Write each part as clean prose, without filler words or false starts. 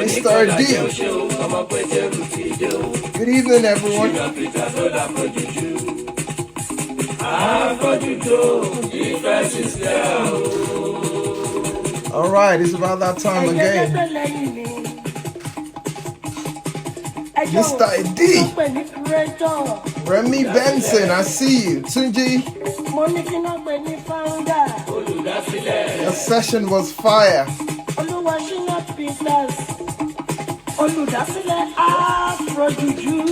Mr. D. Good evening, everyone. All right, it's about that time again. Mr. D. Remy Benson, I see you. Tunji. Your session was fire.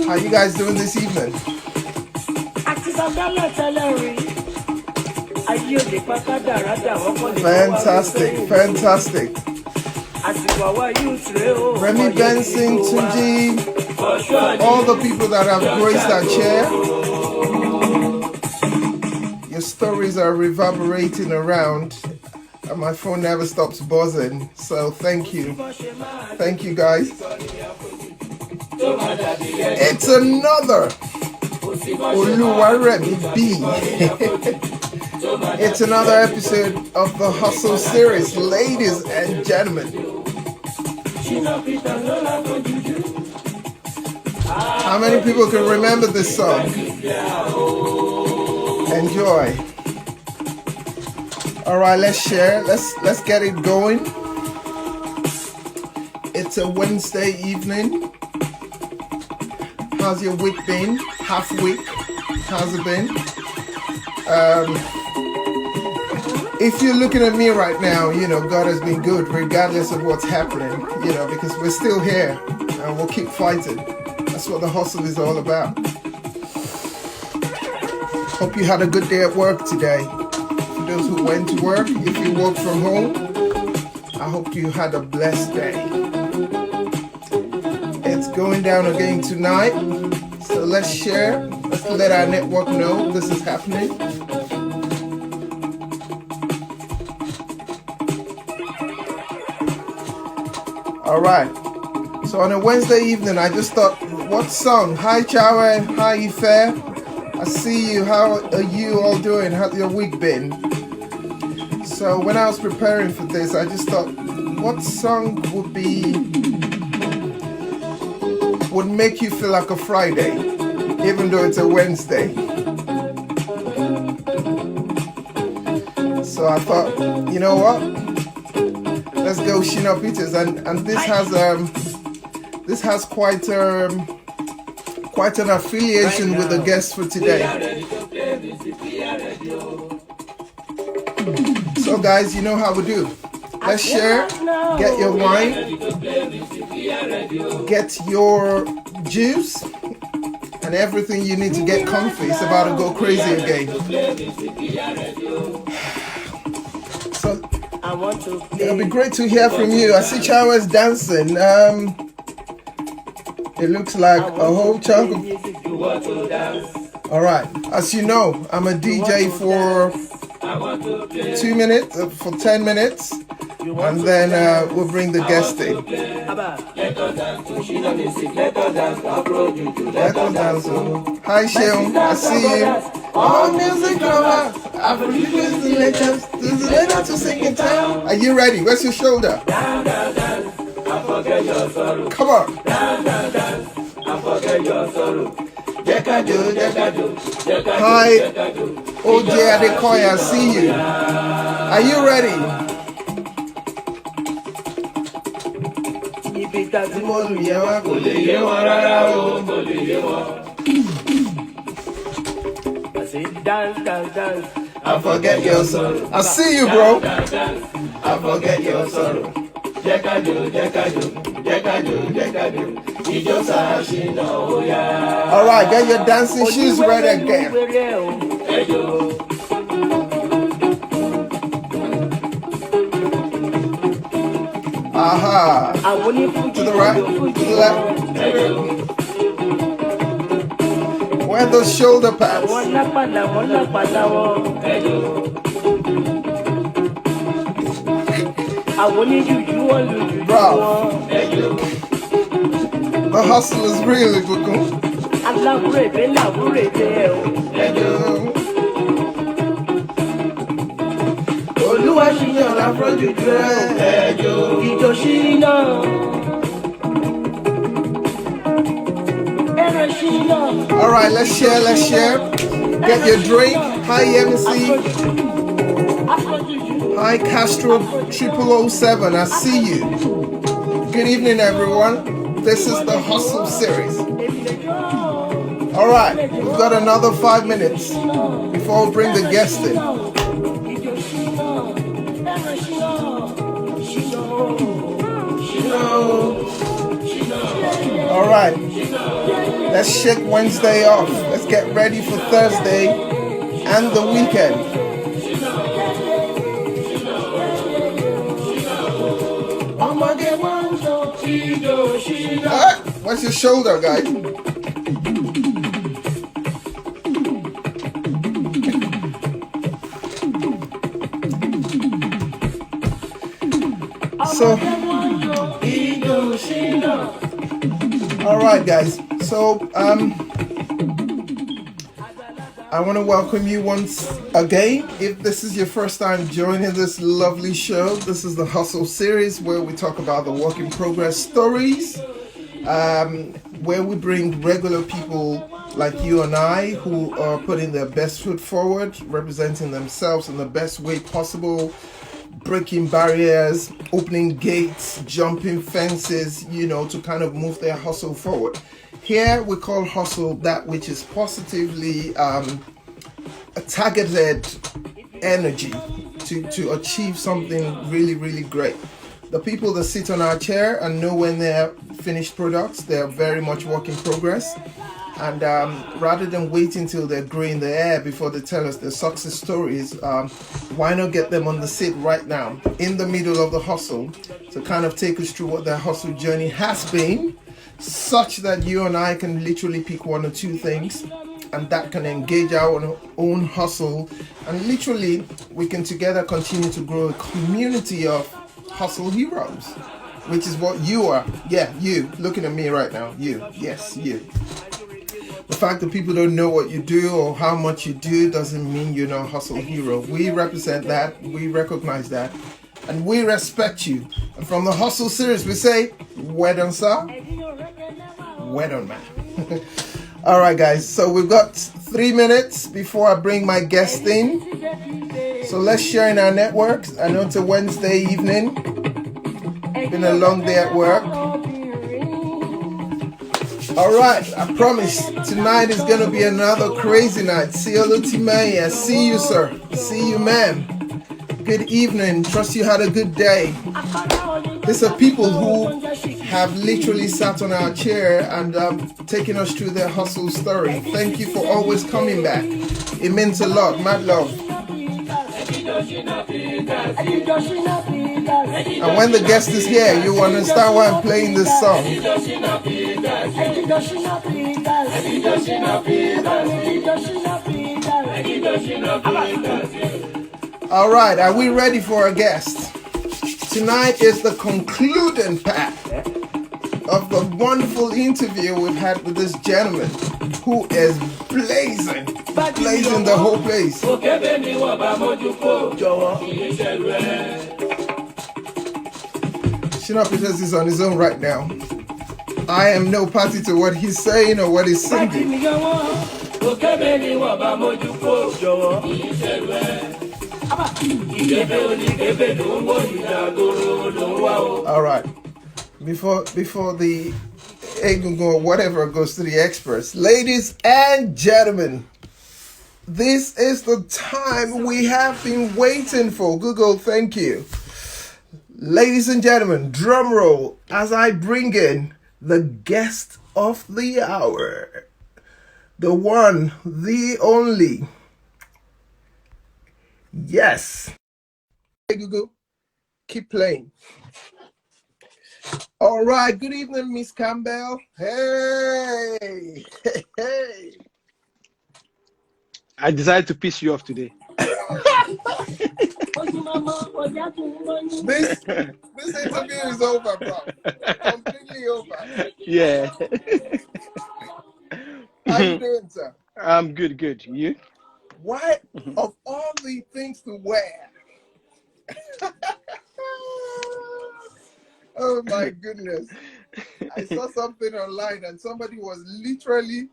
How you guys doing this evening? Fantastic, fantastic. Remy Benson, Tunji, all the people that have graced our chair. Your stories are reverberating around, and my phone never stops buzzing. So thank you. Thank you, guys. It's another Oluwaremi B. It's another episode of the Hustle series, ladies and gentlemen. How many people can remember this song? Enjoy. All right, let's share. Let's get it going. It's a Wednesday evening. How's your week been? Half week. How's it been? If you're looking at me right now, you know, God has been good regardless of what's happening, you know, because we're still here and we'll keep fighting. That's what the hustle is all about. Hope you had a good day at work today. For those who went to work, if you work from home, I hope you had a blessed day. It's going down again tonight, so let's share. Let's let our network know this is happening. All right. So on a Wednesday evening, I just thought, what song? Hi, Chawe. Hi, Ife. I see you. How are you all doing? How's your week been? So when I was preparing for this, I just thought, what song would make you feel like a Friday, even though it's a Wednesday? So I thought, you know what? Let's go Shina Peters, and this has quite an affiliation with the guest for today. So guys, you know how we do. Let's share. Get your wine, get your juice, and everything you need to get comfy. It's about to go crazy again. So it'll be great to hear from you. I see Chawa's dancing. It looks like a whole chunk of... All right. As you know, I'm a DJ for 2 minutes, for 10 minutes. And then we'll bring the guest in. Hi, Sheon. I see you. All music lovers, I produce the legends. This is later to sing in town. Are you ready? Where's your shoulder? Come on. Hi, OJ Adekoya. I see you. Are you ready? I forget your sorrow. I see you, bro. I forget your sorrow. All right, get your dancing shoes ready again. Aha. To the right, to the left. Where those shoulder pads? Bro, the hustle is really good. All right, let's share. Get your drink. Hi, MC. Hi, Castro 0007. I see you. Good evening, everyone. This is the Hustle series. All right, we've got another 5 minutes before we bring the guest in. All right, let's shake Wednesday off. Let's get ready for Thursday and the weekend. What's your shoulder, guys? So, all right, guys. So, I want to welcome you once again. If this is your first time joining this lovely show, this is the Hustle series where we talk about the work in progress stories, where we bring regular people like you and I who are putting their best foot forward, representing themselves in the best way possible, breaking barriers, opening gates, jumping fences, to kind of move their hustle forward. Here we call hustle that which is positively a targeted energy to achieve something really, really great. The people that sit on our chair and know when they're finished products, they're very much work in progress. And rather than waiting till they're grey in the air before they tell us their success stories, why not get them on the seat right now, in the middle of the hustle, to kind of take us through what their hustle journey has been, such that you and I can literally pick one or two things, and that can engage our own hustle, and literally we can together continue to grow a community of hustle heroes, which is what you are. Yeah, you, looking at me right now, you, yes, you. The fact that people don't know what you do or how much you do doesn't mean you're not a hustle hero. We represent that, we recognize that, and we respect you. And from the Hustle series, we say, well done, sir. Well done, man. All right, guys. So we've got 3 minutes before I bring my guest in. So let's share in our networks. I know it's a Wednesday evening. Been a long day at work. All right, I promise tonight is going to be another crazy night. I see you, sir. See you, ma'am. Good evening. Trust you had a good day. These are people who have literally sat on our chair and taken us through their hustle story. Thank you for always coming back. It means a lot. Mad love. And when the guest is here, you understand why I'm playing this song. All right, are we ready for our guest? Tonight is the concluding part of the wonderful interview we've had with this gentleman who is blazing the whole place. Shina Peters is on his own right now. I am no party to what he's saying or what he's singing. All right. Before the egungun or whatever goes to the experts, ladies and gentlemen, this is the time we have been waiting for. Google, thank you. Ladies and gentlemen, drum roll as I bring in the guest of the hour, the one, the only. Yes. Hey, Google, keep playing. All right. Good evening, Miss Campbell. Hey. Hey. I decided to piss you off today. This interview is over, bro. Completely over. Yeah. How you doing, sir? I'm good. You? Why, of all the things to wear? Oh my goodness. I saw something online and somebody was literally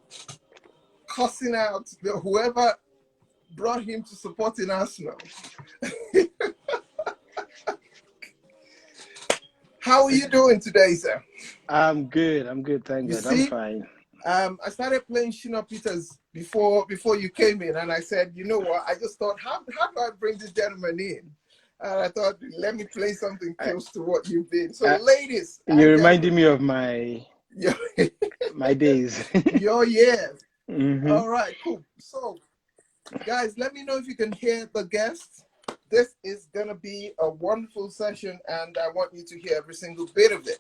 cussing out whoever brought him to supporting Arsenal. How are you doing today, sir? I'm good. Thank You God. I'm see, fine. I started playing Shina Peters before you came in, and I said, you know what? I just thought, how do I bring this gentleman in? And I thought, let me play something close to what you've been. So, ladies You and reminded me gentlemen, of my days. your years. Mm-hmm. All right, cool. So, guys, let me know if you can hear the guests. This is going to be a wonderful session, and I want you to hear every single bit of it.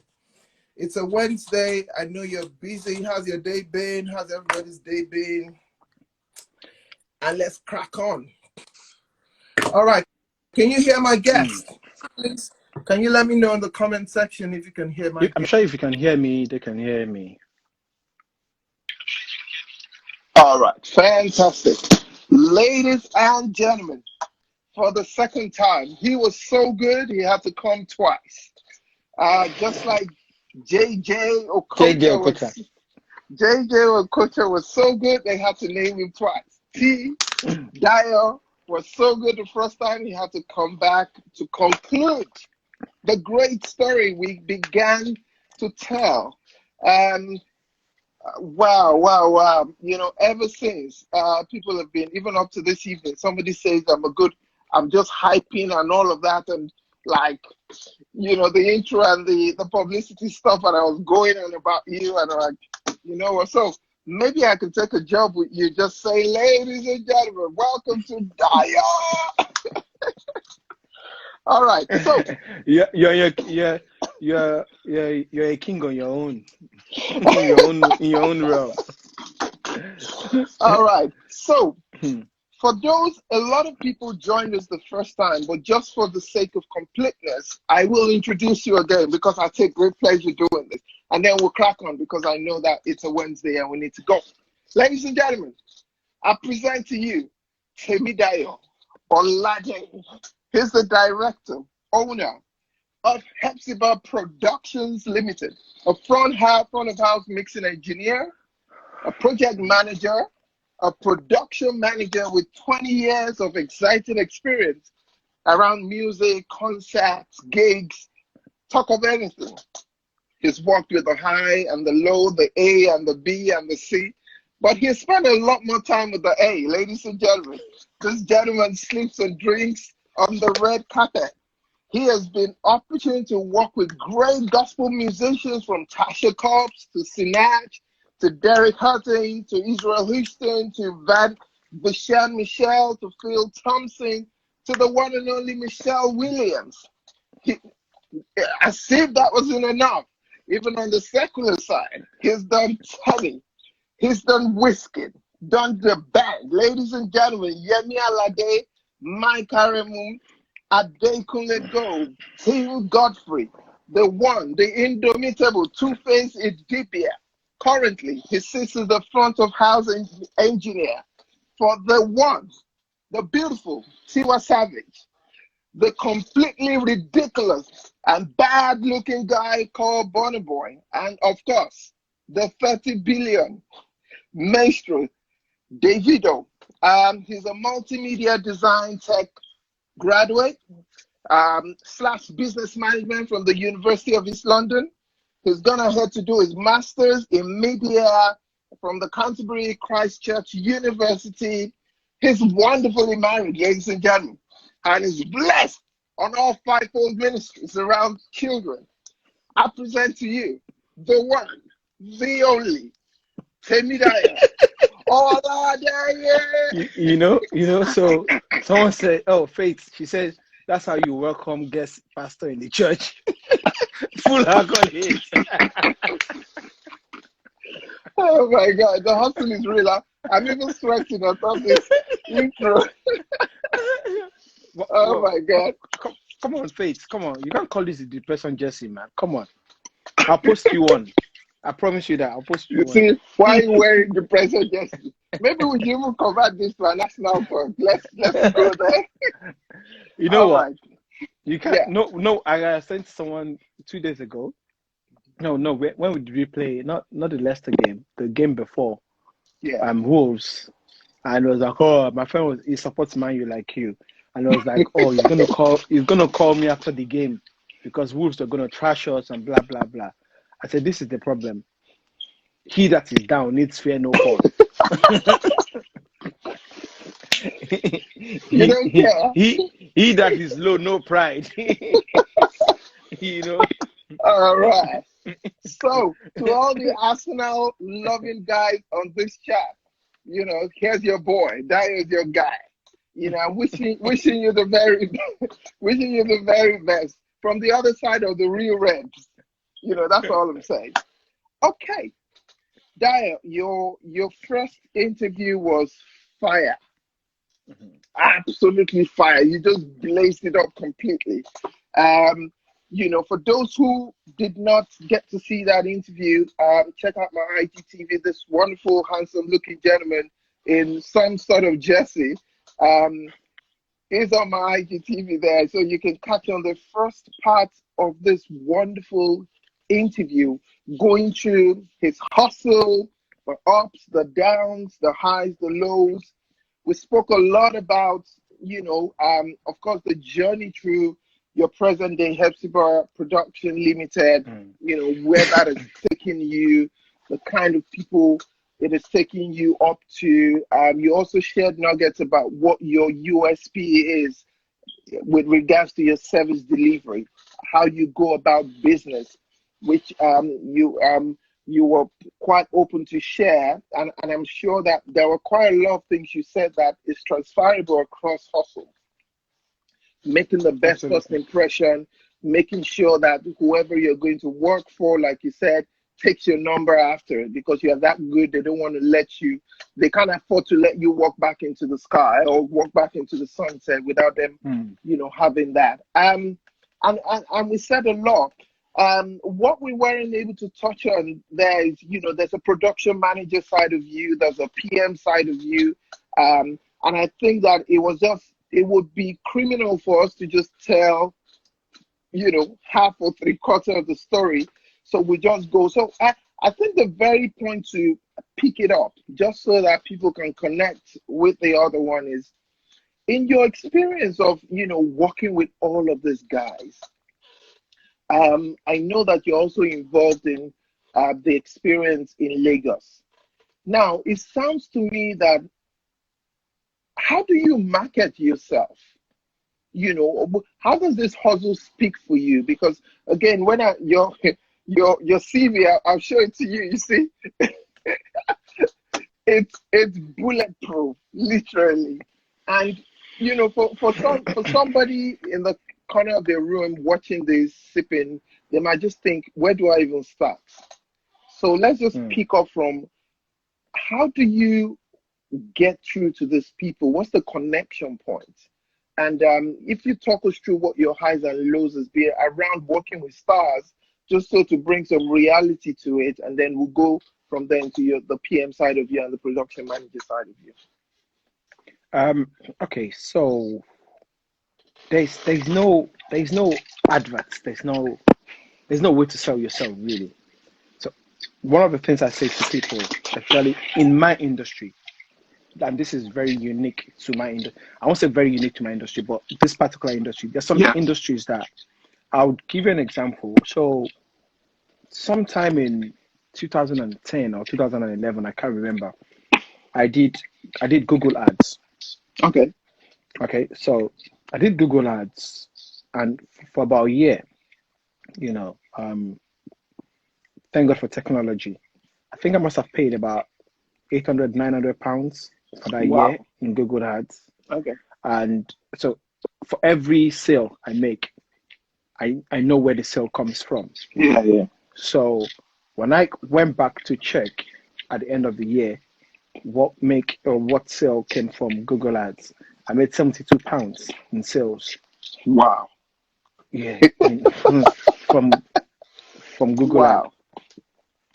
It's a Wednesday. I know you're busy. How's your day been? How's everybody's day been? And let's crack on. All right. Can you hear my guest? Please, can you let me know in the comment section if you can hear my I'm guest? sure if you can hear me, they can hear me. All right. Fantastic. Ladies and gentlemen, for the second time, he was so good, he had to come twice. Just like JJ JJ Okocha Okocha. was JJ Okocha was so good, they had to name him twice. Dayo was so good the first time, he had to come back to conclude the great story we began to tell. Wow. You know, ever since, people have been, even up to this evening, somebody says I'm just hyping and all of that. And like, you know, the intro and the publicity stuff, and I was going on about you, and I'm like, you know what? So maybe I could take a job with you. Just say, ladies and gentlemen, welcome to Dayo. All right. So you're a king on your own. in your own realm. all right. So for those, a lot of people joined us the first time, but just for the sake of completeness, I will introduce you again because I take great pleasure doing this. And then we'll crack on because I know that it's a Wednesday and we need to go. Ladies and gentlemen, I present to you Dayo Oladehin. He's the director, owner of Ep8Part Productions Limited, a front of house mixing engineer, a project manager, a production manager with 20 years of exciting experience around music, concerts, gigs, talk of anything. He's worked with the high and the low, the A and the B and the C, but he spent a lot more time with the A. Ladies and gentlemen, this gentleman sleeps and drinks on the red carpet. He has been opportunity to work with great gospel musicians from Tasha Cobbs to Sinach, to Derek Hutton, to Israel Houston, to Vishan Michelle, to Phil Thompson, to the one and only Michelle Williams. As if that wasn't enough, even on the secular side, he's done Teddy, he's done Whiskey, done the band. Ladies and gentlemen, Yemi Alade, Mike Aremu, Adekunle Gold, Tim Godfrey, the one, the indomitable Two-Face Idibia. Currently, he sits as the front of house engineer for the one, the beautiful Tiwa Savage, the completely ridiculous and bad-looking guy called Bonnie Boy, and of course, the 30 billion minstrel Davido. He's a multimedia design tech graduate / business management from the University of East London. He's gone ahead to do his master's in media from the Canterbury Christchurch University. He's wonderfully married, ladies and gentlemen, and is blessed on all fivefold ministries around children. I present to you the one, the only, Temi Dayo. Oladehin. So someone said, "Oh, Faith," she said, "That's how you welcome guest pastor in the church." Full accolades. Oh my God, the hustle is real. I'm even sweating on top of this intro. Oh Well, my God. come on, Faith. Come on. You can't call this the depression Jesse, man. Come on. I'll post you one. I promise you that. I'll post you You one. see, why are you wearing the present jersey? Maybe we should even convert this to a national park. Let's go there. You know All what? right. You can't. Yeah. No. I sent someone 2 days ago. No. When did we play? Not the Leicester game. The game before. Yeah. Wolves. And it was like, oh, my friend he supports Man U like you. And it was like, oh, he's gonna call me after the game because Wolves are gonna trash us and blah blah blah. I said, this is the problem. He that is down needs fear no fall. You don't care. he that is low, no pride. you know. All right. So, to all the Arsenal loving guys on this chat, here's your boy. That is your guy. I'm wishing you the very wishing you the very best from the other side of the real Reds. That's all I'm saying. Okay. Dayo, your first interview was fire. Absolutely fire. You just blazed it up completely. For those who did not get to see that interview, check out my IGTV. This wonderful, handsome-looking gentleman in some sort of jersey is on my IGTV there, so you can catch on the first part of this wonderful interview, going through his hustle, the ups, the downs, the highs, the lows. We spoke a lot about, of course, the journey through your present day Ep8Part Production Limited, where that has taken you, the kind of people it is taking you up to. You also shared nuggets about what your USP is with regards to your service delivery, how you go about business, which you were quite open to share, and I'm sure that there were quite a lot of things you said that is transferable across hustle. Making the best first impression, making sure that whoever you're going to work for, like you said, takes your number after it because you're that good. They don't want to they can't afford to let you walk back into the sky or walk back into the sunset without them, having that. And we said a lot. What we weren't able to touch on there is, there's a production manager side of you, there's a PM side of you. And I think that it would be criminal for us to just tell, half or 3/4 of the story. So we just go. So I think the very point to pick it up, just so that people can connect with the other one is, in your experience of, working with all of these guys, I know that you're also involved in the experience in Lagos. Now, it sounds to me that how do you market yourself? How does this hustle speak for you? Because again, when your CV, I'll show it to you. You see, it's bulletproof, literally. And for somebody in the corner of their room watching this, sipping, they might just think, where do I even start? So let's just pick up from, how do you get through to these people? What's the connection point? And if you talk us through what your highs and lows has been around working with stars, just so to bring some reality to it, and then we'll go from there into the PM side of you and the production manager side of you. Okay, so there's no adverts, there's no way to sell yourself, really. So one of the things I say to people, especially in my industry, and this is very unique to my industry. I won't say very unique to my industry, but this particular industry, there's some industries that I would give you an example. So sometime in 2010 or 2011, I can't remember, I did Google ads. Okay. So I did Google ads, and for about a year, thank God for technology. I think I must have paid about 800, 900 pounds for that Wow. year in Google Ads. Okay. And so for every sale I make, I know where the sale comes from. Yeah, yeah. So when I went back to check at the end of the year what sale came from Google Ads, I made £72 in sales. Wow. Yeah, from from Google Ads.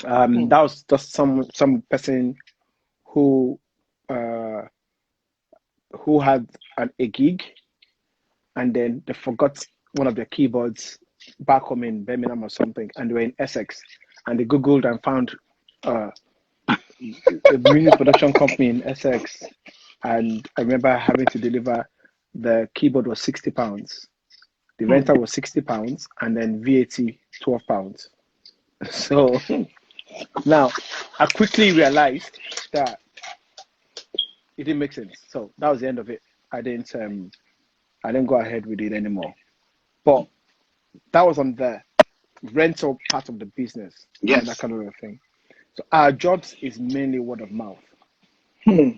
Wow. Hmm. That was just some person who uh who had a gig, and then they forgot one of their keyboards back home in Birmingham or something, and they were in Essex, and they googled and found uh, a music production company in Essex, and I remember having to deliver. The keyboard was £60, the Hmm. rental was £60, and then VAT £12. So now I quickly realized that it didn't make sense. So that was the end of it. I didn't go ahead with it anymore. But that was on the rental part of the business and that Yes. kind of a thing. So our jobs is mainly word of mouth. Hmm.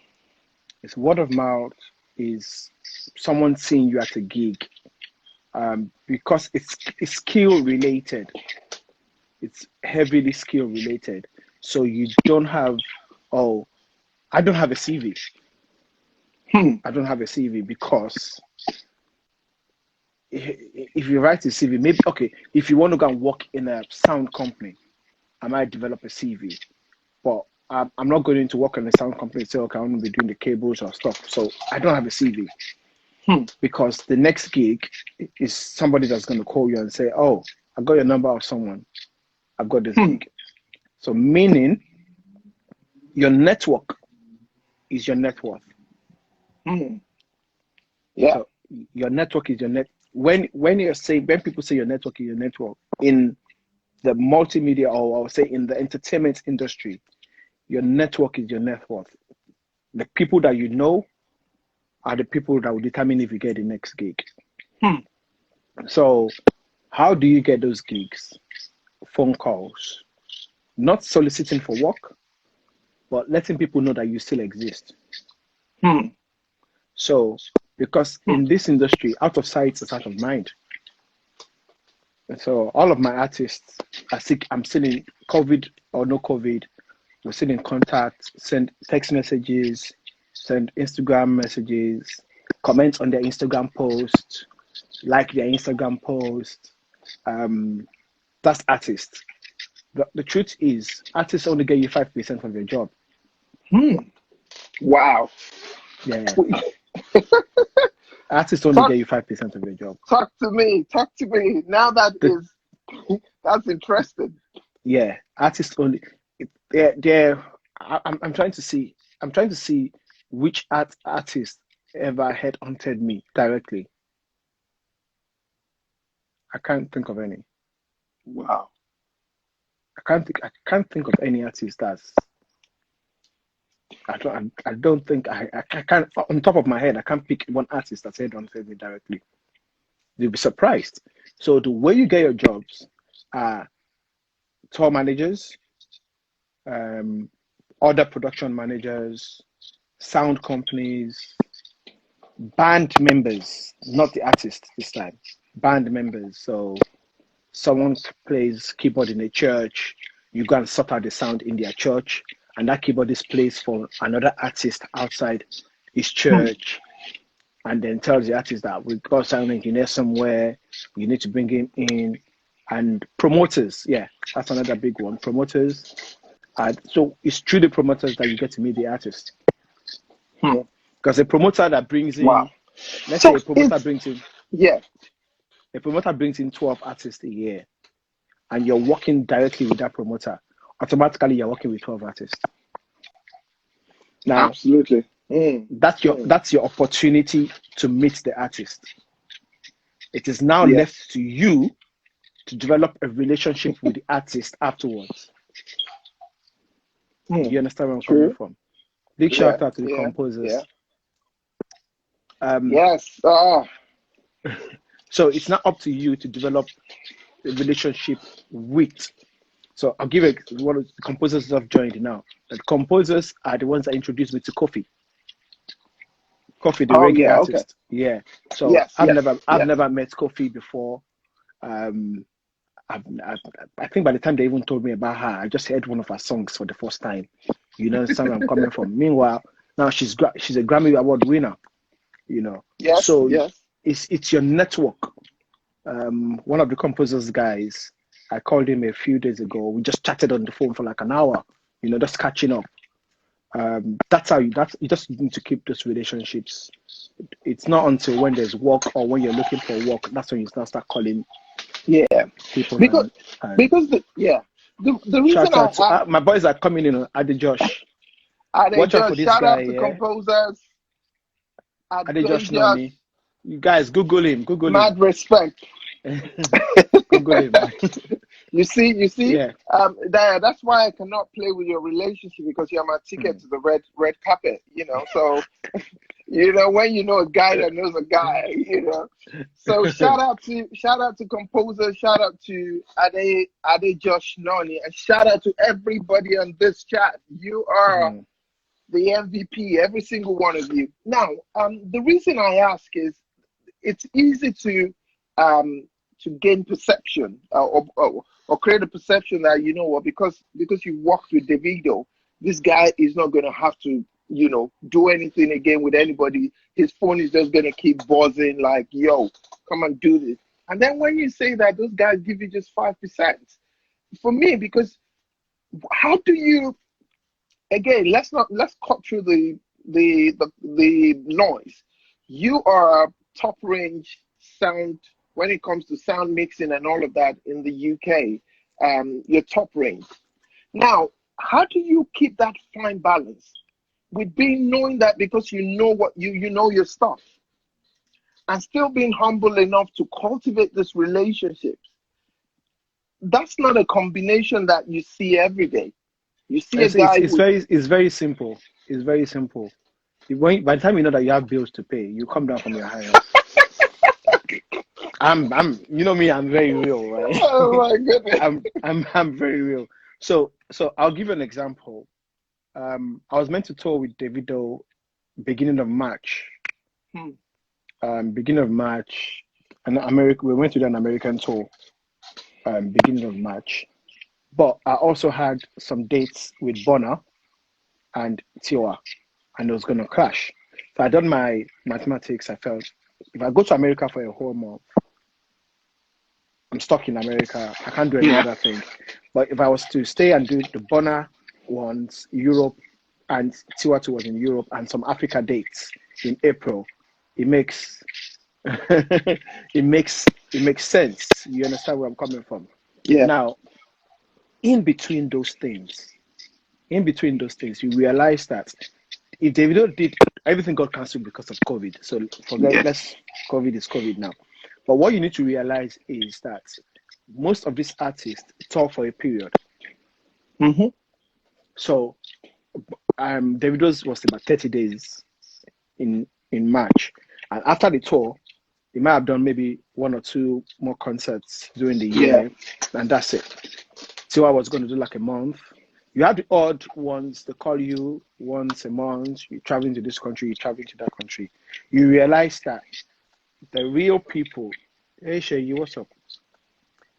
It's word of mouth, is someone seeing you at a gig, because it's skill related. It's heavily skill related. So you don't have, oh, I don't have a CV. Hmm. I don't have a CV because if you write a CV, maybe, okay, if you want to go and work in a sound company, I might develop a CV. But I'm not going to work in a sound company and say, okay, I want to be doing the cables or stuff. So I don't have a CV Hmm. because the next gig is somebody that's going to call you and say, oh, I got your number of someone. I've got this Hmm. gig. So meaning your network is your net worth. Hmm. Yeah. So your network is your net. When you're saying, when people say your network is your network in the multimedia, or I would say in the entertainment industry, your network is your net worth. The people that you know are the people that will determine if you get the next gig. Hmm. So how do you get those gigs? Phone calls, not soliciting for work, but letting people know that you still exist. Hmm. So because Hmm. in this industry, out of sight is out of mind. And so all of my artists I'm still in, COVID or no COVID, we're still in contact, send text messages, send Instagram messages, comment on their Instagram post, like their Instagram post. That's artists. The truth is, artists only get you 5% of your job. Hmm. Wow. Yeah, artists only Talk, get you 5% of your job. talk to me. Talk to me. Now that The, is, that's interesting. yeah, artists only. They're. I'm trying to see. I'm trying to see which artist ever headhunted me directly. I can't think of any. Wow. I can't think of any artist that's. I don't think I can't, on top of my head, I can't pick one artist that's headhunted me directly. You'll be surprised. So the way you get your jobs are tour managers, um, other production managers, sound companies, band members, not the artist this time, band members. So someone plays keyboard in a church, you go and sort out the sound in their church, and that keyboardist plays for another artist outside his Hmm. church, and then tells the artist that we've got a sound engineer somewhere, you need to bring him in. And promoters, yeah, that's another big one. Promoters. So it's through the promoters that you get to meet the artist. Hmm. Because a promoter that brings Wow. in, let's say So it's, yeah. a promoter brings in 12 artists a year, and you're working directly with that promoter, automatically you're working with 12 artists. Now, Absolutely. Hmm. Hmm. that's your opportunity to meet the artist. It is now Yes. left to you to develop a relationship with the artist afterwards. Hmm. You understand where I'm coming True. from? Big Yeah. shout out to the Yeah. Yeah. composers. Um, Yes. Ah. so it's not up to you to develop a relationship with So I'll give it one of the composers that have joined now. The composers are the ones that introduced me to Kofi. Kofi, the Oh reggae yeah, okay. artist. Yeah. So Yes, yes, I've yeah. never met Kofi before. Um, I think by the time they even told me about her, I just heard one of her songs for the first time. You know, where I'm coming from. Meanwhile, now she's a Grammy Award winner. You know, Yes, so yes. it's your network. One of the composers guys, I called him a few days ago. We just chatted on the phone for like an hour. You know, just catching up. That's how you just need to keep those relationships. It's not until when there's work or when you're looking for work that's when you start calling Yeah. people Because and the reason shout out to I my boys are coming in. Adi Josh, Ade watch out for Josh, this shout guy. out to Yeah, composers. Adi Ade Josh know Josh, me. You guys Google him. Google him. mad respect. Google him. You see, Yeah. that's why I cannot play with your relationship because you're my ticket Mm. to the red carpet. You know, so you know when you know a guy that knows a guy. You know, so shout out to composer, shout out to Ade Josh Noni, and shout out to everybody on this chat. You are Mm. the MVP, every single one of you. Now, the reason I ask is it's easy to gain perception or create a perception that you know what because you worked with Davido, this guy is not going to have to do anything again with anybody. His phone is just going to keep buzzing like, yo, come and do this. And then when you say that those guys give you just 5%, for me, because how do you again, let's cut through the noise. You are a top range sound when it comes to sound mixing and all of that in the UK. You're top range. Now, how do you keep that fine balance with being knowing that because you know what you know your stuff and still being humble enough to cultivate this relationship? That's not a combination that you see every day. You see a guy who It's very simple. It's very simple. By the time you know that you have bills to pay, you come down from your high horse. You know me, I'm very real, right? oh my goodness. I'm very real. So I'll give you an example. I was meant to tour with Davido beginning of March. Hmm. Beginning of March, and we went to do an American tour. Beginning of March, but I also had some dates with Bonner and Tiwa, and it was gonna crash. So I done my mathematics. I felt if I go to America for a whole month, I'm stuck in America. I can't do any Yeah. other thing. But if I was to stay and do the Bonner ones, Europe, and Tiwatu was in Europe, and some Africa dates in April, it makes it makes sense. You understand where I'm coming from? Yeah. Now, in between those things, you realize that if Davido did everything got cancelled because of COVID. So forget Yes. let's COVID is COVID now. But what you need to realize is that most of these artists tour for a period. Mm-hmm. So Davido's was about 30 days in March. And after the tour, he might have done maybe one or two more concerts during the Yeah. year, and that's it. Tiwa was going to do like a month. You have the odd ones, they call you once a month, you're traveling to this country, you're traveling to that country. You realize that the real people, hey Shay, what's up?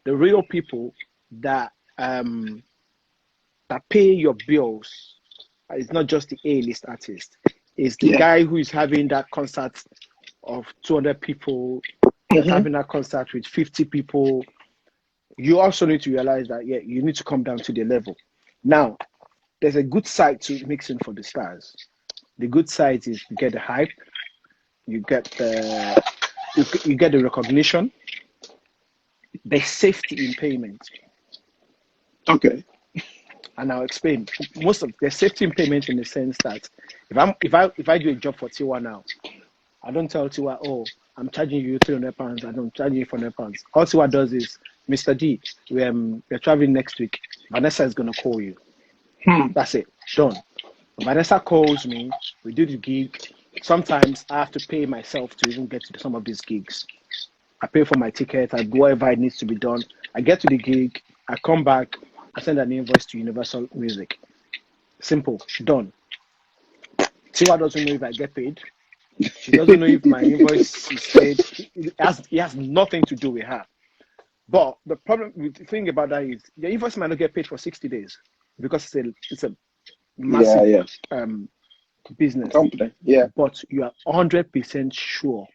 The real people that that pay your bills is not just the A-list artist. It's the Yeah. guy who is having that concert of 200 people, that's Mm-hmm. having that concert with 50 people. You also need to realize that, yeah, you need to come down to the level. Now, there's a good side to mixing for the stars. The good side is you get the hype, you get the you get the recognition. There's safety in payment, Okay. and I'll explain. Most of there's safety in payment in the sense that if I do a job for Tiwa now, I don't tell Tiwa, oh, I'm charging you £300. I don't charge you £400. All Tiwa does is, Mr. D, we're traveling next week. Vanessa is gonna call you. That's it. Done. Vanessa calls me. We do the gig. Sometimes I have to pay myself to even get to some of these gigs. I pay for my ticket. I do whatever it needs to be done. I get to the gig. I come back. I send an invoice to Universal Music. Simple, done. Tiwa doesn't know if I get paid. She doesn't know if my invoice is paid. It has nothing to do with her. But the problem, the thing about that is the invoice might not get paid for 60 days because it's a massive business. Company. Yeah. But you are 100% sure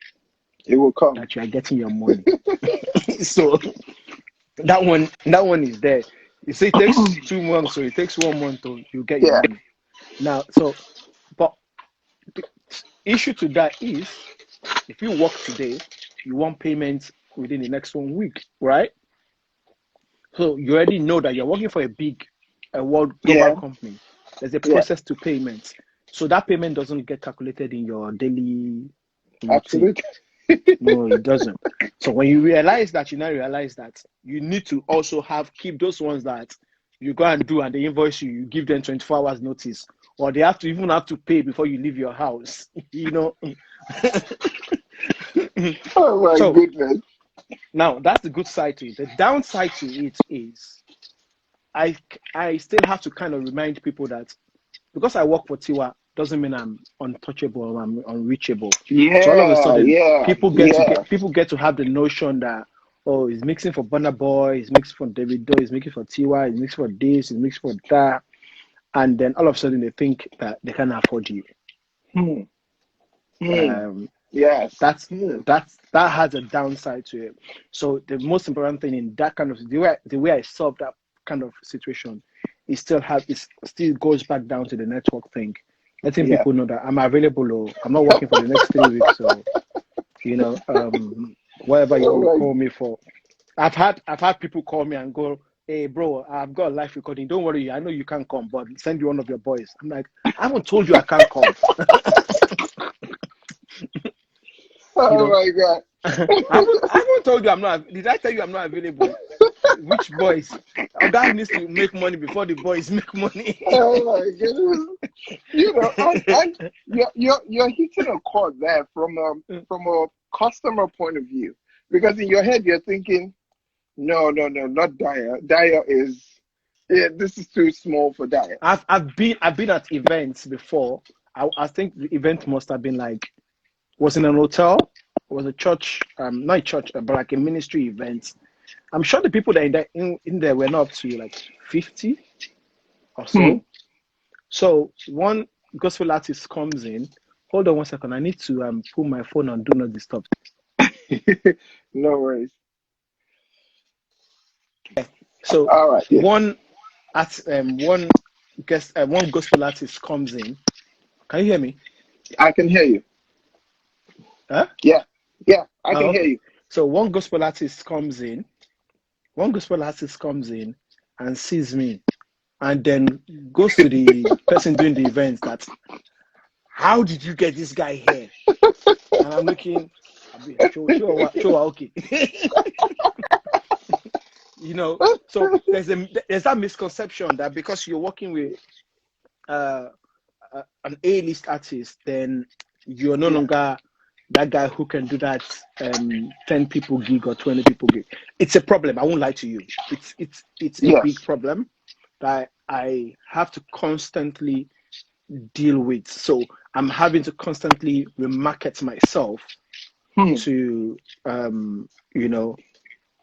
It will come. that you are getting your money. So that one is there. You say it takes 2 months, so it takes 1 month to you get your money. Now, but the issue to that is if you work today, you want payment within the next 1 week, right? So you already know that you're working for a world global company. There's a process to payment. So that payment doesn't get calculated in your daily routine. Absolutely. No, it doesn't. So when you realize that, you now realize that you need to also keep those ones that you go and do and they invoice you, you give them 24 hours notice, or they have to pay before you leave your house, you know. Oh my goodness. Now that's the good side to it. The downside to it is I still have to kind of remind people that because I work for Tiwa doesn't mean I'm untouchable or I'm unreachable. Yeah. So all of a sudden, people get to have the notion that he's mixing for Burna Boy, he's mixing for Davido, he's mixing for Tiwa, he's mixing for this, he's mixing for that, and then all of a sudden they think that they can afford you. Yes. That has a downside to it. So the most important thing in that kind of the way I solve that kind of situation is still goes back down to the network thing. Letting people know that I'm available or I'm not working for the next 3 weeks, so you know, whatever you want to call me for. I've had people call me and go, "Hey bro, I've got a live recording. Don't worry, I know you can't come, but send you one of your boys." I'm like, I haven't told you I can't come. Oh my God. I haven't told you I'm not. Did I tell you I'm not available? Which boys? A guy needs to make money before the boys make money. Oh my goodness. You know, and you're hitting a chord there from a customer point of view, because in your head you're thinking, no, not Dayo. Dayo is this is too small for Dayo. I've been at events before. I think the event must have been was in an hotel. It was a church, not a church, but like a ministry event. I'm sure the people that in there were not up to 50 or so. So one gospel artist comes in. Hold on 1 second. I need to put my phone on do not disturb. No worries. So all right, one gospel artist comes in. Can you hear me? I can hear you. Huh? Yeah, I can hear you. So one gospel artist comes in and sees me, and then goes to the person doing the event that, how did you get this guy here? And I'm looking, sure, okay. You know, so there's that misconception that because you're working with an A-list artist, then you're no longer that guy who can do that 10 people gig or 20 people gig. It's a problem. I won't lie to you. It's a big problem that I have to constantly deal with. So I'm having to constantly remarket myself to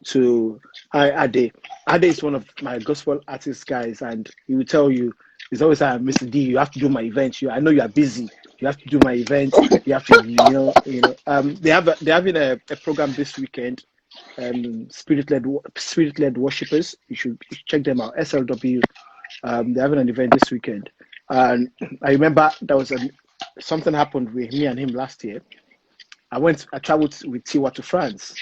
to Ade. Ade is one of my gospel artist guys, and he will tell you, he's always like, Mr. D, you have to do my event. I know you are busy. You have to do my event. You have to, they're having a program this weekend, spirit-led worshippers. You should check them out. SLW. They're having an event this weekend, and I remember there was something happened with me and him last year. I traveled with Tiwa to France,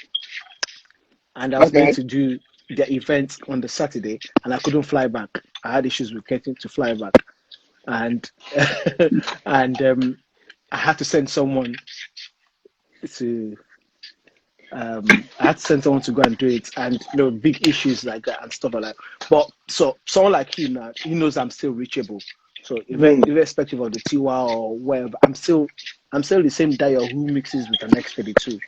and I was going to do the event on the Saturday, and I couldn't fly back. I had issues with getting to fly back, and and I had to send someone to to go and do it, and big issues like that and stuff like that. But so someone like him now, he knows I'm still reachable. So irrespective of the Tiwa or whatever, I'm still the same Dayo who mixes with an X32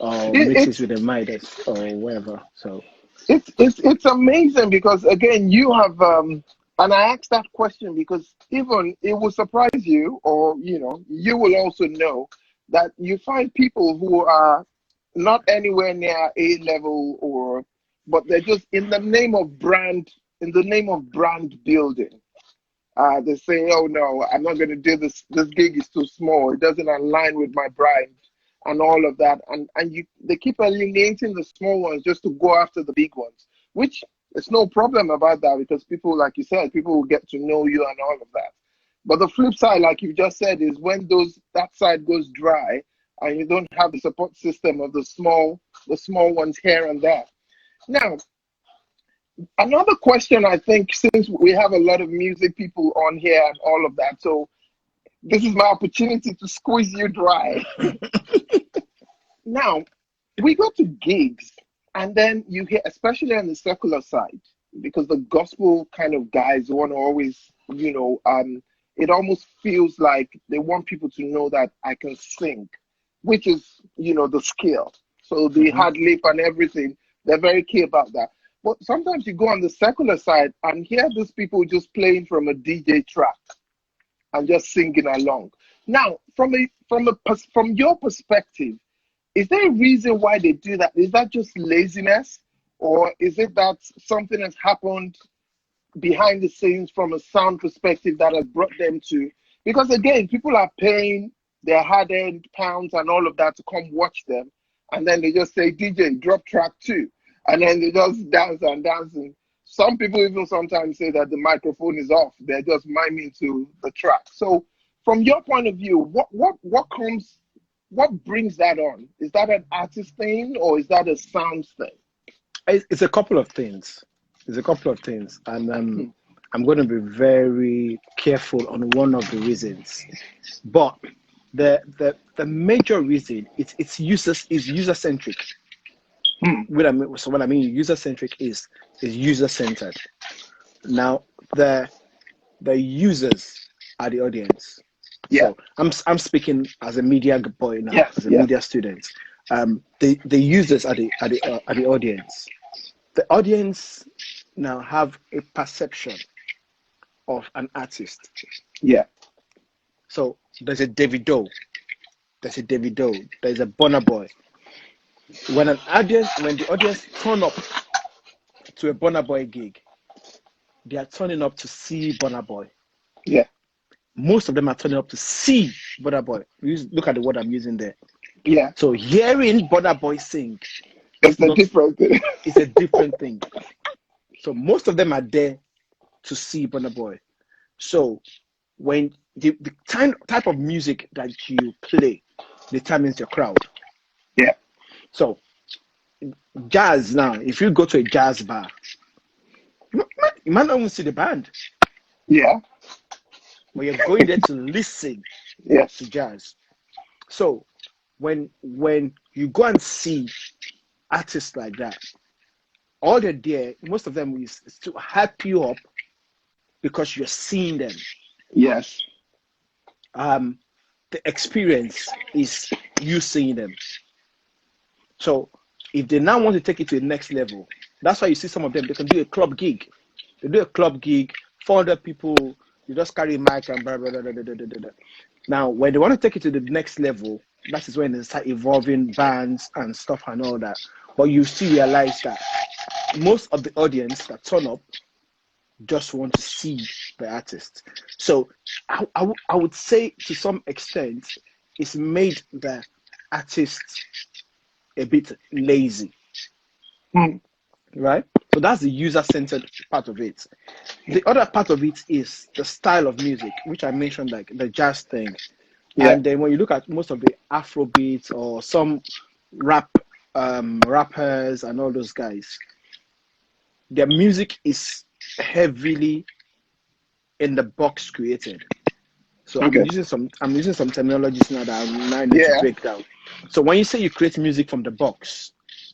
or mixes with a Midas or whatever. So It's amazing because again you have and I asked that question because even it will surprise you, or you will also know that you find people who are not anywhere near A level, or but they're just in the name of brand building. They say, "Oh no, I'm not going to do this. This gig is too small. It doesn't align with my brand, and all of that." And they keep eliminating the small ones just to go after the big ones, which there's no problem about that because people, like you said, people will get to know you and all of that. But the flip side, like you just said, is when that side goes dry and you don't have the support system of the small ones here and there. Now, another question, I think, since we have a lot of music people on here and all of that, so this is my opportunity to squeeze you dry. Now, we go to gigs, and then you hear, especially on the secular side, because the gospel kind of guys want to always, it almost feels like they want people to know that I can sing, which is, the skill. So the hard lip and everything, they're very key about that. But sometimes you go on the secular side and hear these people just playing from a DJ track and just singing along. Now, from your perspective, is there a reason why they do that? Is that just laziness, or is it that something has happened behind the scenes from a sound perspective that has brought them to? Because again, people are paying their hard-earned pounds and all of that to come watch them, and then they just say, "DJ, drop track 2." And then they just dance and dancing. Some people even sometimes say that the microphone is off. They're just miming to the track. So from your point of view, what brings that on? Is that an artist thing or is that a sound thing? It's a couple of things. And I'm going to be very careful on one of the reasons. But the major reason it's user centric. What I mean user centric is user centered. Now the users are the audience. Yeah. So I'm speaking as a media boy now, Yes, as a media student. The users are the audience. The audience now have a perception of an artist. Yeah. So there's a Davido, there's a Burna Boy. When the audience turn up to a Burna Boy gig, they are turning up to see Burna Boy. Yeah. Most of them are turning up to see Burna Boy. Look at the word I'm using there. Yeah. So hearing Burna Boy sing It's a different thing. It's a different thing. So most of them are there to see Burna Boy. So when the type of music that you play determines your crowd. Yeah. So jazz now, if you go to a jazz bar, you might not even see the band. Yeah. But you're going there to listen Yes. to jazz. So when you go and see artists like that, all they're there, most of them is to hype you up because you're seeing them. Yes. The experience is you seeing them. So if they now want to take it to the next level, that's why you see some of them, they can do a club gig. They do a club gig, 400 people, you just carry a mic and blah, blah, blah, blah, blah, blah, blah. Now, when they want to take it to the next level, that is when they start evolving bands and stuff and all that. But you still realize that most of the audience that turn up just want to see the artist. So I would say to some extent, it's made the artist a bit lazy. Right? So that's the user-centered part of it. The other part of it is the style of music, which I mentioned, like the jazz thing. Yeah. And then when you look at most of the Afrobeats or some rappers and all those guys, their music is heavily in the box created. So okay. I'm using some terminologies now that I need to break down. So when you say you create music from the box,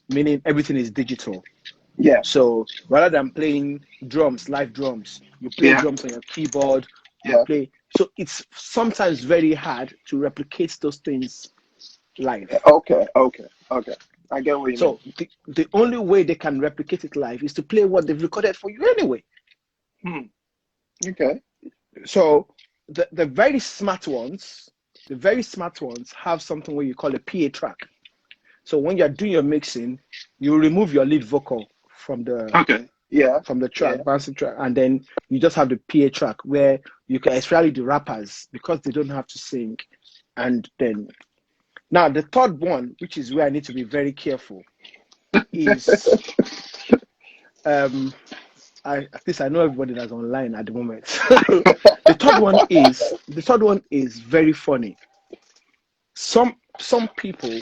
meaning everything is digital. Yeah. So rather than playing drums, live drums, you play drums on your keyboard. You play. So it's sometimes very hard to replicate those things live. Okay. I get what you So the only way they can replicate it live is to play what they've recorded for you anyway. mean. Okay. So the very smart ones, have something where you call a PA track. So when you're doing your mixing, you remove your lead vocal from the Okay. Yeah. track, bouncing track, and then you just have the PA track where you can, especially the rappers, because they don't have to sing. And then now the third one, which is where I need to be very careful, is at least I know everybody that's online at the moment. The third one is very funny. Some people,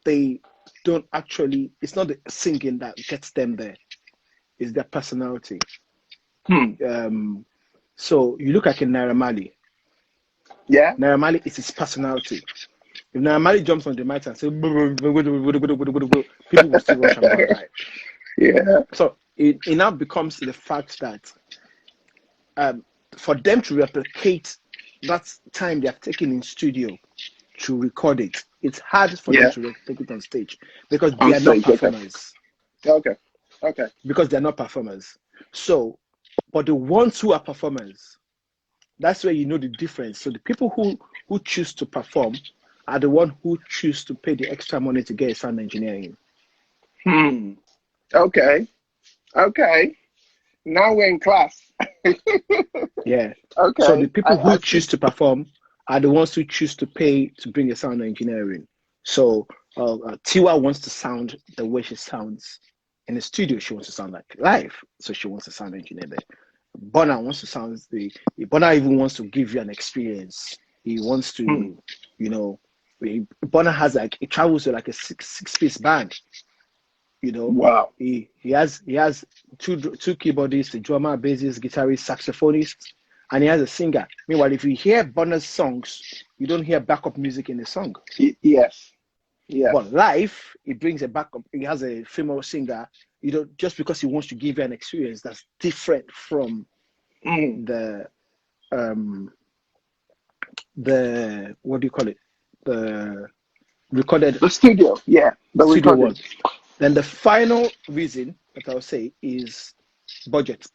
they don't actually, it's not the singing that gets them there, it's their personality. So you look at a Naira Marley. Yeah. Naira Marley is his personality. If Naira Marley jumps on the mic and says, people will still rush about, right? Yeah. So it now becomes the fact that for them to replicate that time they have taken in studio to record it, it's hard for them to replicate it on stage because they are not performers. Okay. Because they're not performers. So, but the ones who are performers, that's where you know the difference. So the people who choose to perform are the one who choose to pay the extra money to get a sound engineer in. Okay. Now we're in class. Yeah. Okay. So the people who choose to perform are the ones who choose to pay to bring a sound engineer in. So Tiwa wants to sound the way she sounds in the studio. She wants to sound like live, so she wants a sound engineer there. Bonner wants to sound Bonner even wants to give you an experience. He wants to, Bonner has he travels with like a six-piece band. Wow. He has two keyboardists, the drummer, bassist, guitarist, saxophonist, and he has a singer. Meanwhile, if you hear Bonner's songs, you don't hear backup music in the song. Yes. But live, he brings a backup. He has a female singer. Just because he wants to give you an experience that's different from the what do you call it? The recorded. The studio. Yeah. The studio recorded one. Then the final reason that I'll say is budget.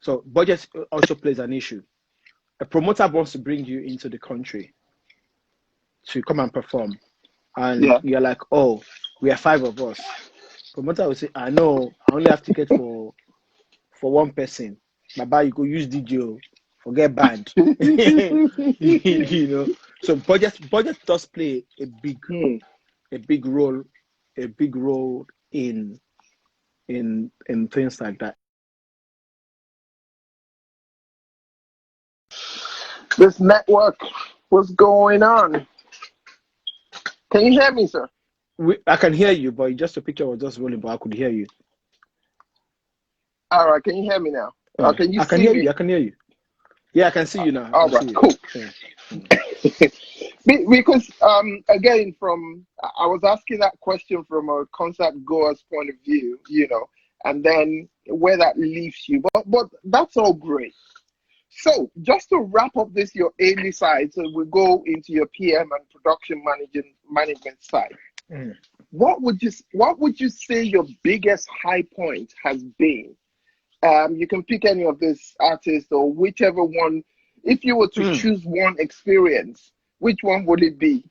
So budget also plays an issue. A promoter wants to bring you into the country to come and perform. And you're like, oh, we are 5 of us. Promoter will say, I know, I only have ticket for one person. Baba, you go use DJ, forget band. So budget does play a big role in things like that. This network, what's going on? Can you hear me, sir? I can hear you, but just the picture was just rolling, but I could hear you. All right, can you hear me now? Can you see me? I can hear you. Yeah, I can see you now. All right, cool. Yeah. Because again, I was asking that question from a concert goer's point of view, and then where that leaves you. But that's all great. So just to wrap up this, your A&E side, so we go into your PM and production management side. What would you say your biggest high point has been? You can pick any of these artists or whichever one. If you were to choose one experience, which one would it be?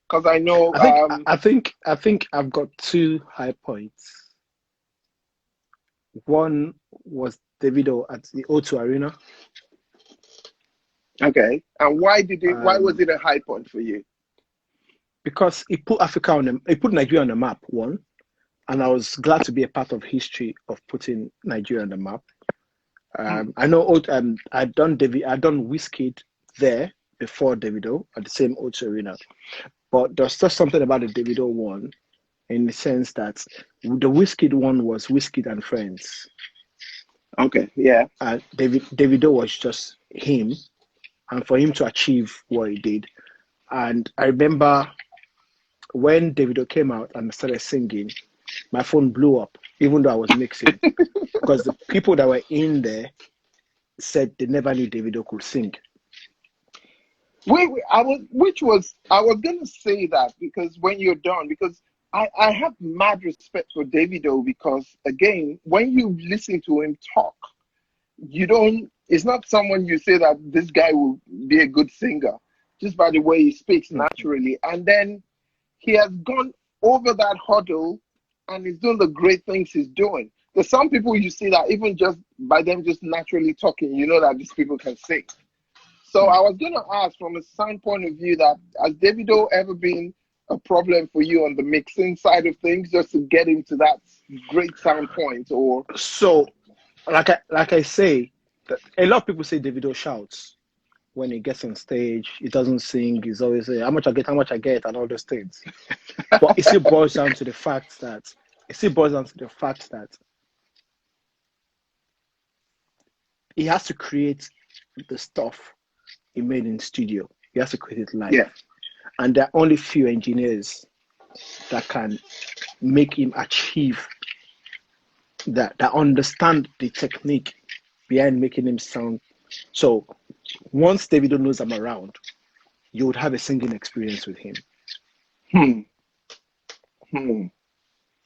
Because I know I think I've got 2 high points. One was Davido at the O2 Arena. Okay, and why was it a high point for you? Because it put Nigeria on the map. One, and I was glad to be a part of history of putting Nigeria on the map. I know I'd done Wizkid there before Davido at the same O2 Arena, but there's just something about the Davido one, in the sense that the Wizkid one was Wizkid and friends. Okay, yeah. And Davido was just him, and for him to achieve what he did. And I remember when Davido came out and started singing, my phone blew up, even though I was mixing, because the people that were in there said they never knew Davido could sing. I was gonna say that because when you're done, because I have mad respect for Davido because again, when you listen to him talk, you don't. It's not someone you say that this guy will be a good singer just by the way he speaks Mhm. naturally, and then he has gone over that hurdle and he's doing the great things he's doing. There's some people you see that even just by them just naturally talking, you know that these people can sing. So I Mm. was gonna ask from a sound point of view that has Davido ever been a problem for you on the mixing side of things, just to get him to that great sound point, or So, like I say, a lot of people say Davido shouts when he gets on stage. He doesn't sing. He's always say, how much I get, and all those things. But it still boils down to the fact that he has to create the stuff he made in studio. He has to create it live, yeah, and there are only few engineers that can make him achieve that understand the technique behind making him sound. So once Davido knows I'm around, you would have a singing experience with him. hmm, hmm.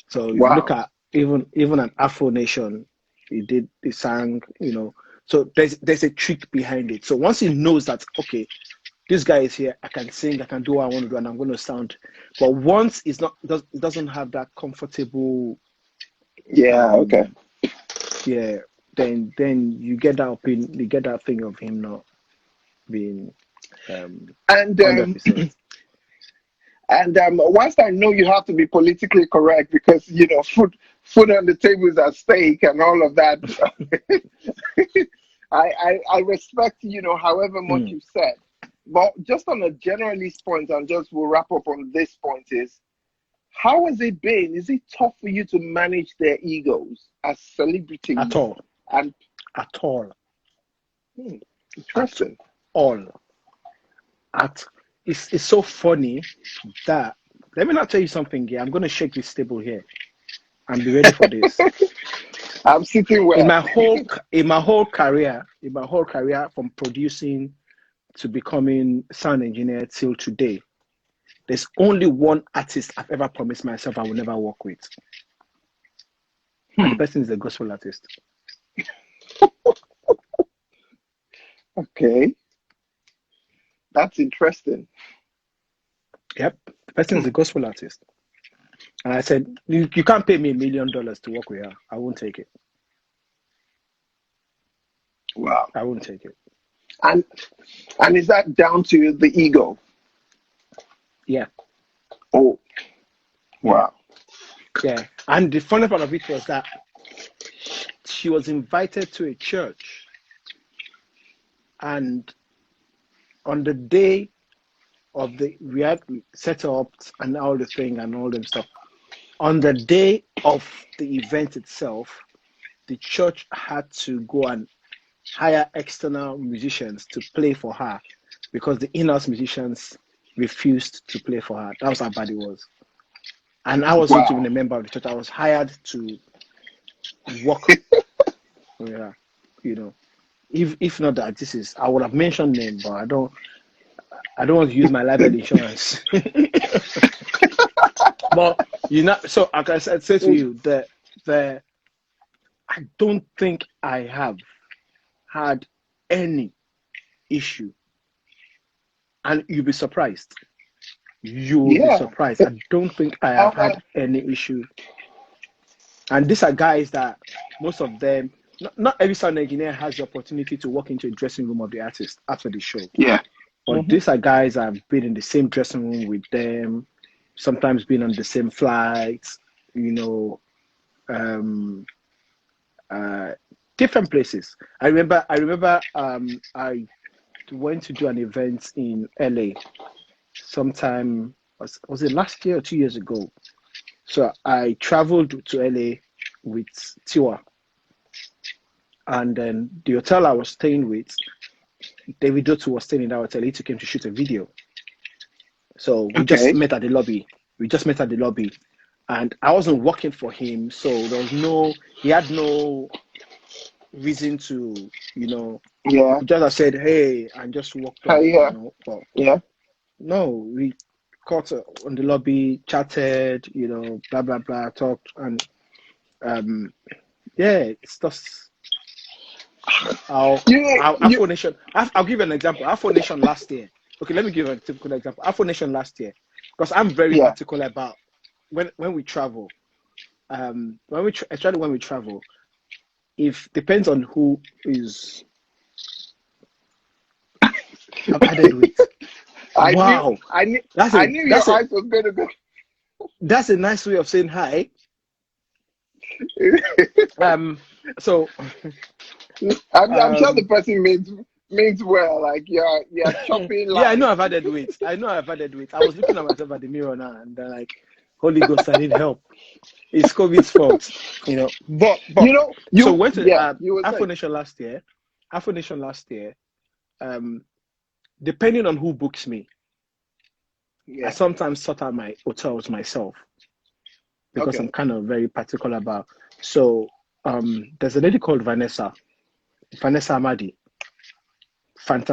So if you look Wow, at even an Afro Nation, he sang, So there's a trick behind it. So once he knows that, okay, this guy is here, I can sing, I can do what I want to do, and I'm going to sound. But once it doesn't have that comfortable, yeah, okay. um, yeah, then you get that thing of him not being um And 100%. whilst I know you have to be politically correct because food on the table is at stake and all of that, I respect however much Mm. you've said. But just on a generalist point, and just we'll wrap up on this point is how has it been? Is it tough for you to manage their egos as At celebrities? all, And at all, hmm, at interesting. all, at it's so funny that let me not tell you something here. I'm gonna shake this table here and be ready for this. I'm sitting well. In my whole career from producing to becoming sound engineer till today, there's only one artist I've ever promised myself I will never work with, and the Hmm, person is a gospel artist. okay, that's interesting. Yep, the person is Hmm, a gospel artist, and I said, you can't pay me $1 million to work with her. I won't take it. wow. I won't take it. And is that down to the ego? Yeah, Oh, yeah, wow. yeah. And the funny part of it was that she was invited to a church, and on the day of we had set up and all the thing and all them stuff. On the day of the event itself, the church had to go and hire external musicians to play for her because the in-house musicians refused to play for her. That was how bad it was. And I wasn't even Wow. a member of the church. I was hired to work with her. You know, if not that, I would have mentioned name, but I don't want to use my life insurance. But so like I said to you, the I don't think I have had any issue, and you'll be surprised. You will be Yeah. surprised. I don't think I have Um, uh, had any issue. And these are guys that most of them, not every sound engineer has the opportunity to walk into a dressing room of the artist after the show. yeah. But Hmm. these are guys I've been in the same dressing room with them, sometimes been on the same flights, you know, um, uh, different places. I went to do an event in LA sometime, was it last year or 2 years ago? So I traveled to LA with Tiwa, and then the hotel I was staying with, David Dotu was staying in that hotel. He took him to shoot a video. So we just Okay. met at the lobby. And I wasn't working for him, so he had no reason to, Yeah. just have said, hey, and just walked off, Yeah. But Yeah. no, we caught on the lobby, chatted, blah, blah, blah, talked. And yeah, it's just our, You, our you, Afro Nation. I'll give you an example. Afro Nation last year. Okay, let me give you a typical example. Afro Nation last year. Because I'm very yeah. particular about when we travel. Especially when we travel, if depends on who is I've added with. I knew, Wow, I knew, that's I a knew that's your a eyes was going to go. that's a nice way of saying hi. So I'm sure the um, person means well. Like you're chopping yeah, I know life. I've added weight. I was looking at myself at the mirror now, and they're like, Holy Ghost, I need help. It's COVID's fault, But You know, so went to you were Afro saying. Nation last year. Afro Nation last year. Um, Depending on who books me, I Yeah. sometimes sort out my hotels myself because I'm Okay. kind of very particular about. So there's a lady called Vanessa Amadi.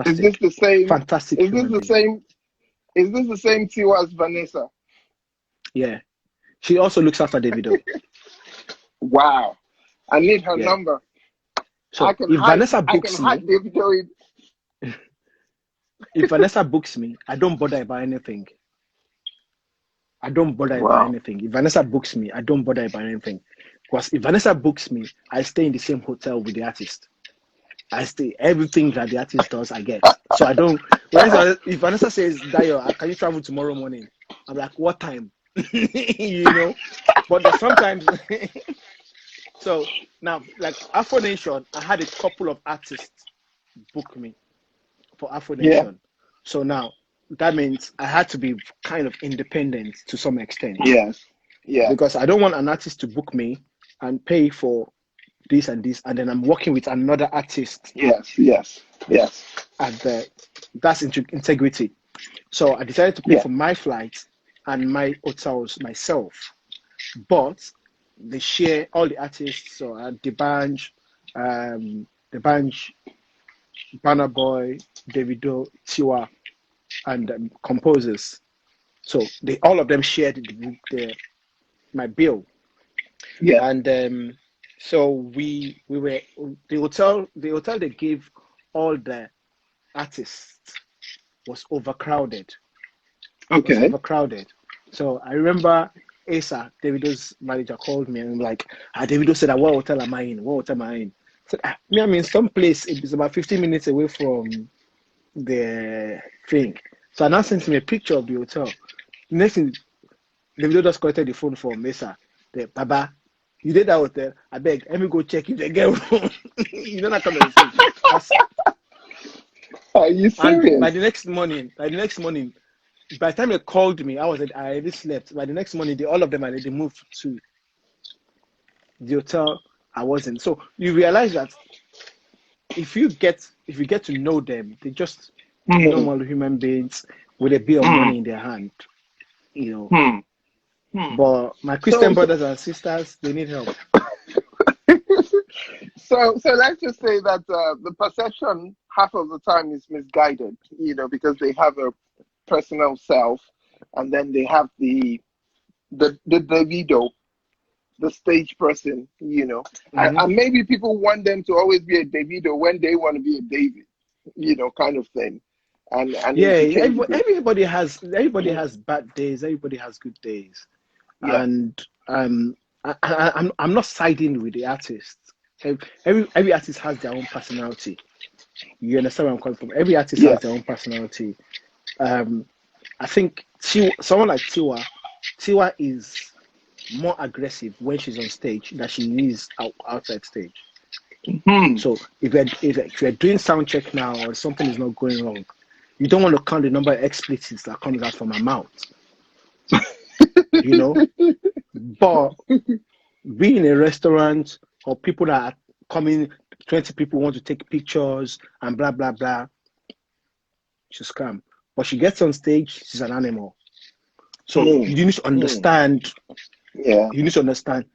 Is Fantastic, this the same? fantastic Is this human the being. same? Is this the same Tiwa as Vanessa? Yeah, she also looks after Davido. Wow. I need her Yeah. number. I So can hide. I can hide me, David Doe. if Vanessa books me, I don't bother about anything. I don't bother about Wow. anything. If Vanessa books me, I don't bother about anything. Because if Vanessa books me, I stay in the same hotel with the artist. I stay everything that the artist does, I get. So I don't. If Vanessa says, Dayo, can you travel tomorrow morning? I'm like, what time? But there's sometimes. So now, like Afro Nation, I had a couple of artists book me for Afro Yeah. Nation. So now that means I had to be kind of independent to some extent Yes. Yeah. because I don't want an artist to book me and pay for this and this, and then I'm working with another artist Yes. Yes. Yes. at the that's integrity. So I decided to pay Yeah. for my flights and my hotels myself. But they share all the artists, so the Banj, Banner Boy, Davido, Tiwa, and composers. So they all of them shared my bill, Yeah. and so we were the hotel they gave all the artists was overcrowded. Okay. So I remember Asa, Davido's manager, called me and like, Davido said, what hotel am I in? What hotel am I in? I said, I'm in some place. It is about 15 minutes away from the thing. So I now sent him a picture of the hotel. Next thing, Davido just collected the phone from Asa. The Baba, you did that hotel? I beg, let me go check if they get room. You know that kind of thing. Are you And serious? by the next morning, by the time they called me, I already slept. By the next morning, all of them already moved to the hotel I was in. So you realize that if you get to know them, they're just Hmm. normal human beings with a bit of Hmm. money in their hand, you know. Hmm. Hmm. But my Christian So, brothers and sisters, they need help. so let's just say that the perception half of the time is misguided, because they have a personal self, and then they have the Davido, the stage person, Mm-hmm. and maybe people want them to always be a Davido when they want to be a David, kind of thing, and Yeah, interchangeable. everybody has bad days. Everybody has good days, Yeah. and I'm not siding with the artist. Every artist has their own personality. You understand where I'm coming from? Every artist Yeah. has their own personality. Um, I think someone like Tiwa is more aggressive when she's on stage than she is outside stage. Hmm. So if you're doing sound check now or something is not going wrong, you don't want to count the number of expletives that comes out from her mouth, you know. But being in a restaurant or people that are coming, 20 people want to take pictures and blah blah blah, she's calm. But she gets on stage, she's an animal. So Hmm. you need to Hmm. understand. Yeah. You need to understand.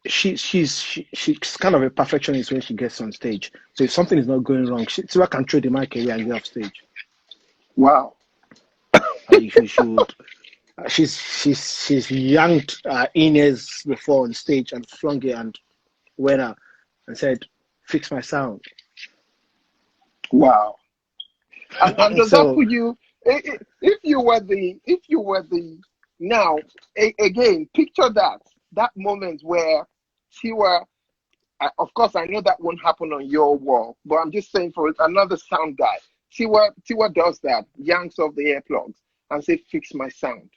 she's kind of a perfectionist when she gets on stage. So if something is not going wrong, she can throw the mic away and get off stage. Wow. You should. She's yanked Inez before on stage and flung it and went out and said, "Fix my sound." Wow. And does that So put you? If you were the now again, picture that moment where Tiwa. Of course, I know that won't happen on your wall, but I'm just saying for another sound guy, Tiwa does that, yanks off the earplugs and say, "Fix my sound."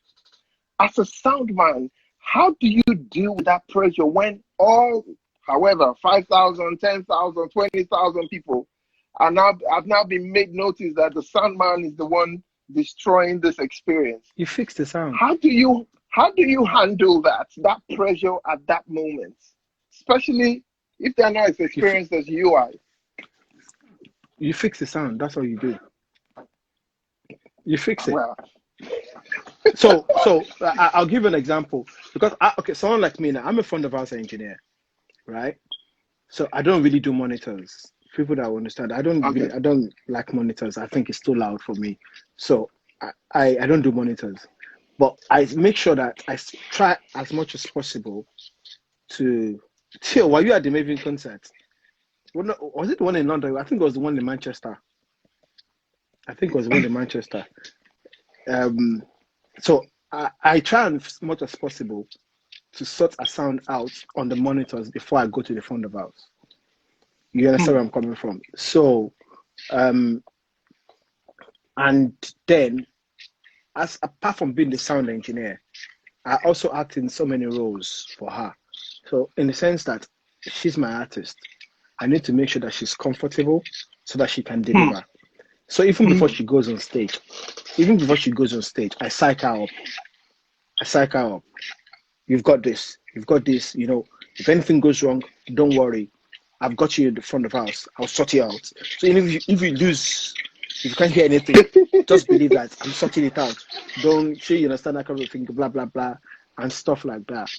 As a sound man, how do you deal with that pressure when all, however, 5,000, 10,000, 20,000 people have now been made notice that the sound man is the one destroying this experience? you fix the sound. How do you handle that pressure at that moment, especially if they're not as experienced as you are? You fix the sound. That's all you do. You fix it. Well, So I'll give an example because someone like me now, I'm a front of house engineer, right? So I don't really do monitors. People that understand, I don't like monitors. I think it's too loud for me. So I don't do monitors, but I make sure that I try as much as possible to. Till were you at the Maven concert? Was it the one in London? I think it was the one in Manchester. So I try as much as possible to sort a sound out on the monitors before I go to the front of house. You understand where I'm coming from? So, and then, apart from being the sound engineer, I also act in so many roles for her. So, in the sense that she's my artist, I need to make sure that she's comfortable so that she can deliver. So even before she goes on stage, I psych her up. You've got this. You know, if anything goes wrong, don't worry. I've got you in the front of house. I'll sort you out. So even if you lose, if you can't hear anything, just believe that I'm sorting it out. Don't sure you understand that kind of thing, blah blah blah, and stuff like that.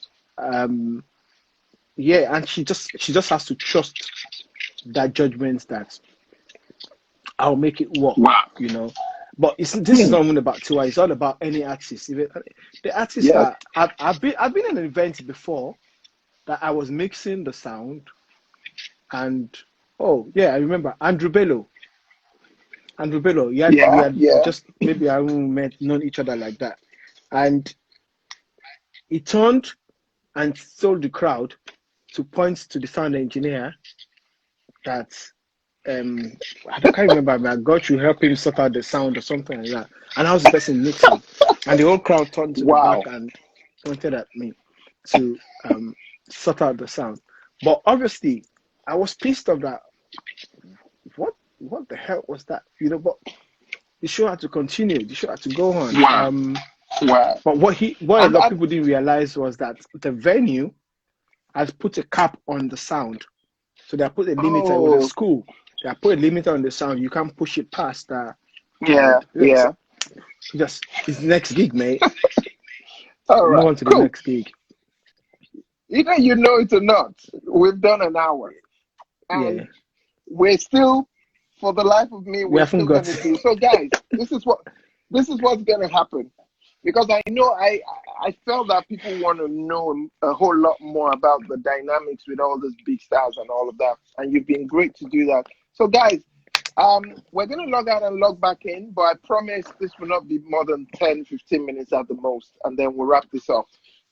Yeah, and she just has to trust that judgment that I'll make it work. wow. You know. But this is not even about Tiwa. It's all about any artist. Even the artists Yeah. that I've been in an event before that I was mixing the sound, and I remember Andrew Bello. We had Yeah. just maybe I haven't known each other like that, and he turned and told the crowd to point to the sound engineer that I can't remember, but I got you help him sort out the sound or something like that. And I was the person mixing, and the whole crowd turned to the back and pointed at me to sort out the sound. But obviously, I was pissed off that what the hell was that? You know, but the show had to continue. The show had to go on. Wow. But what a lot of people didn't realize was that the venue has put a cap on the sound. So they put a limiter with the school. They put a limiter on the sound. You can't push it past that. Yeah. Just it's the next gig, mate. All right. Move on to the next gig. Either you know it or not, we've done an hour, and we're still, for the life of me, we're still going to do. So, guys, this is what's going to happen, because I know I felt that people want to know a whole lot more about the dynamics with all these big stars and all of that, and you've been great to do that. So, guys, we're going to log out and log back in, but I promise this will not be more than 10, 15 minutes at the most, and then we'll wrap this up.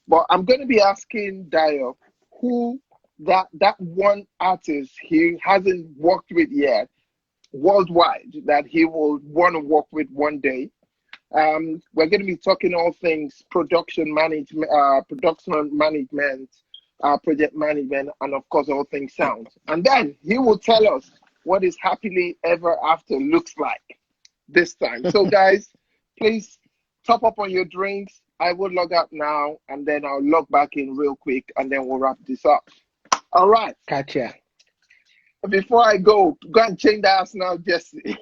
But I'm going to be asking Dayo who that one artist he hasn't worked with yet worldwide that he will want to work with one day. We're going to be talking all things production management, project management, and of course all things sound. And then he will tell us what his happily ever after looks like this time. So guys, please top up on your drinks. I will log out now, and then I'll log back in real quick, and then we'll wrap this up. All right. Gotcha. Before I go and change the ass now, Jesse.